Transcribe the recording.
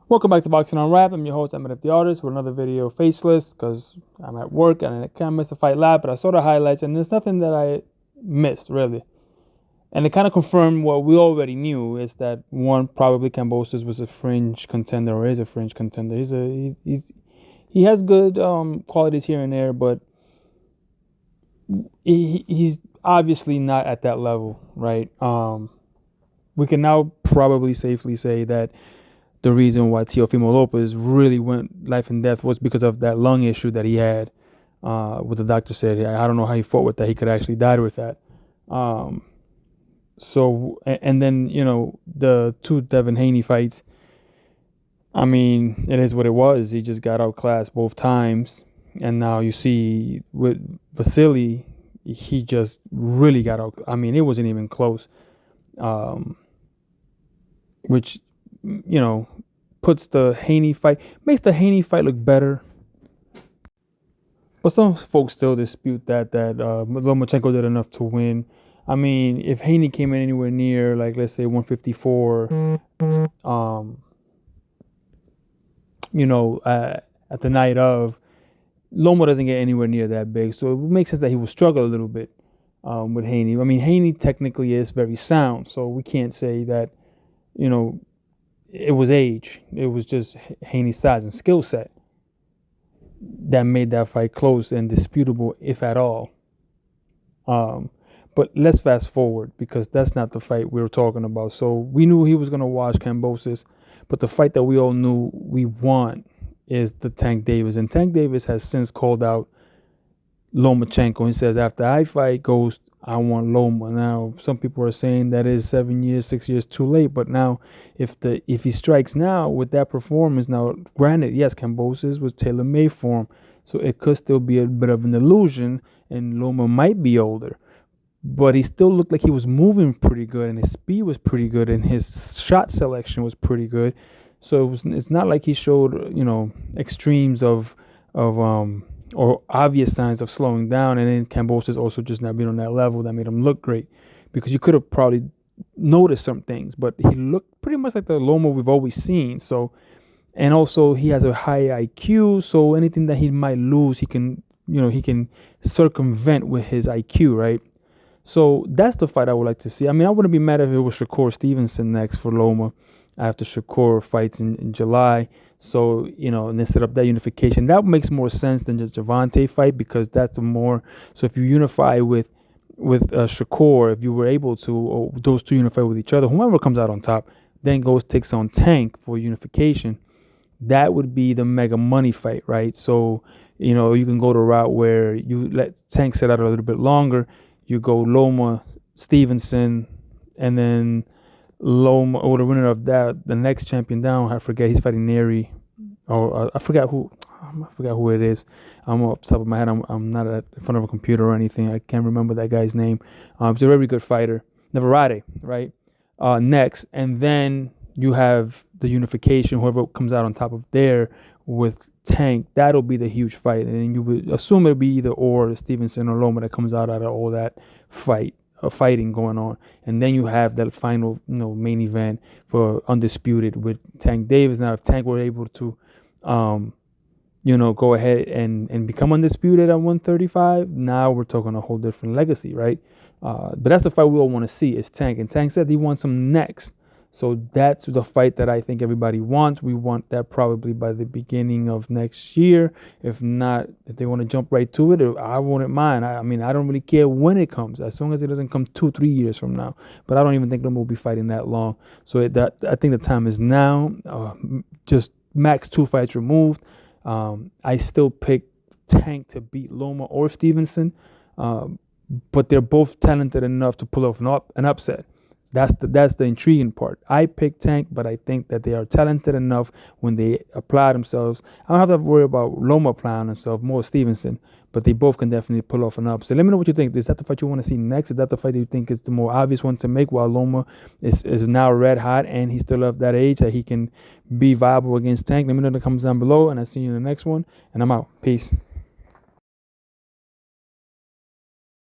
Welcome back to Boxing Unwrapped. I'm your host, Emmett the Artist, with another video faceless because I'm at work and I kind of missed the fight live, but I saw the highlights and there's nothing that I missed, really. And it kind of confirmed what we already knew is that one, probably Kambosos was a fringe contender or is a fringe contender. He has good qualities here and there, but he's obviously not at that level, right? We can now probably safely say that the reason why Teofimo Lopez really went life and death was because of that lung issue that he had. What the doctor said, I don't know how he fought with that. He could actually died with that. And then the two Devin Haney fights. I mean, it is what it was. He just got outclassed both times, and now you see with Vasiliy, he just really got out. I mean, it wasn't even close. Which puts the Haney fight, makes the Haney fight look better. But some folks still dispute that Lomachenko did enough to win. I mean, if Haney came in anywhere near, like, let's say 154, at the night of, Loma doesn't get anywhere near that big. So it makes sense that he will struggle a little bit with Haney. I mean, Haney technically is very sound, so we can't say that, it was age. It was just Haney's size and skill set that made that fight close and disputable, if at all. But let's fast forward because that's not the fight we were talking about. So we knew he was going to watch Kambosos, but the fight that we all knew we want is the Tank Davis. And Tank Davis has since called out Lomachenko. He says, after I fight Ghost, I want Loma. Now, some people are saying that is 7 years, 6 years too late. But now, if he strikes now with that performance, now, granted, yes, Kambosos was tailor-made for him. So it could still be a bit of an illusion, and Loma might be older. But he still looked like he was moving pretty good, and his speed was pretty good, and his shot selection was pretty good. So it's not like he showed, extremes of or obvious signs of slowing down, and then Kambosos also just not being on that level that made him look great, because you could have probably noticed some things, but he looked pretty much like the Loma we've always seen. So, and also he has a high IQ, so anything that he might lose, he can circumvent with his IQ, right? So that's the fight I would like to see. I mean, I wouldn't be mad if it was Shakur Stevenson next for Loma after Shakur fights in July. So, and then set up that unification. That makes more sense than just Gervonta fight, because that's more. So if you unify with Shakur, if you were able to, or those two unify with each other, whoever comes out on top, then takes on Tank for unification. That would be the mega money fight, right? So, you can go the route where you let Tank sit out a little bit longer. You go Loma, Stevenson, and then Loma, or the winner of that, the next champion down, I forget, he's fighting Neri, or I forgot who it is. I'm off the top of my head. I'm not in front of a computer or anything. I can't remember that guy's name. He's a very good fighter. Navarrete, right? Next, and then you have the unification. Whoever comes out on top of there with Tank, that'll be the huge fight, and you would assume it'll be either or Stevenson or Loma that comes out of all that fighting going on. And then you have that final main event for undisputed with Tank Davis. Now, if Tank were able to go ahead and become undisputed at 135, now we're talking a whole different legacy, right? But that's the fight we all want to see, is Tank. And Tank said he wants him next. So that's the fight that I think everybody wants. We want that probably by the beginning of next year. If not, if they want to jump right to it, I wouldn't mind. I mean, I don't really care when it comes, as long as it doesn't come 2-3 years from now. But I don't even think them will be fighting that long. So I think the time is now. Just max 2 fights removed. I still pick Tank to beat Loma or Stevenson. But they're both talented enough to pull off an upset. That's the intriguing part. I pick Tank, but I think that they are talented enough when they apply themselves. I don't have to worry about Loma applying himself, more Stevenson, but they both can definitely pull off an upset. Let me know what you think. Is that the fight you want to see next? Is that the fight that you think is the more obvious one to make, while Loma is now red hot and he's still of that age that he can be viable against Tank? Let me know in the comments down below, and I'll see you in the next one, and I'm out. Peace.